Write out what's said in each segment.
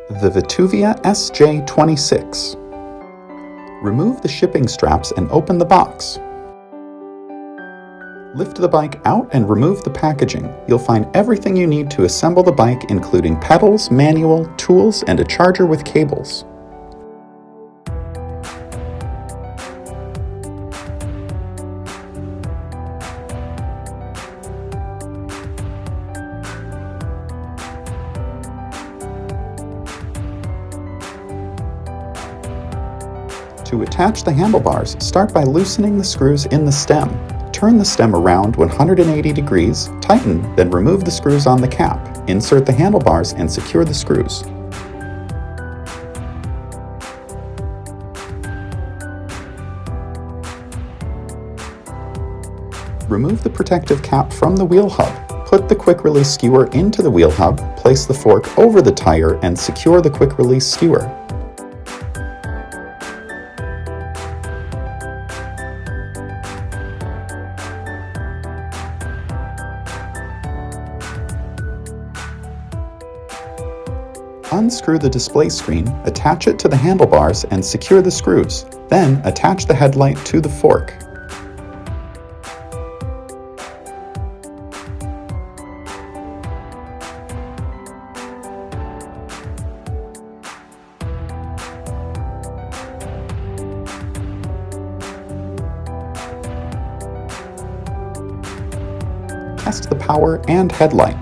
The Vtuvia SJ26. Remove the shipping straps and open the box. Lift the bike out and remove the packaging. You'll find everything you need to assemble the bike, including pedals, manual, tools, and a charger with cables. To attach the handlebars, start by loosening the screws in the stem. Turn the stem around 180 degrees, tighten, then remove the screws on the cap. Insert the handlebars and secure the screws. Remove the protective cap from the wheel hub. Put the quick-release skewer into the wheel hub, place the fork over the tire, and secure the quick-release skewer. Unscrew the display screen, attach it to the handlebars, and secure the screws. Then attach the headlight to the fork. Test the power and headlight.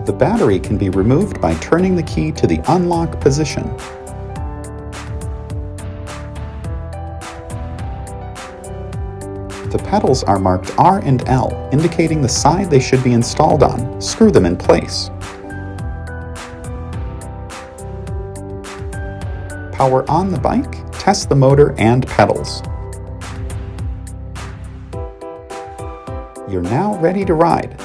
The battery can be removed by turning the key to the unlock position. The pedals are marked R and L, indicating the side they should be installed on. Screw them in place. Power on the bike, test the motor and pedals. You're now ready to ride.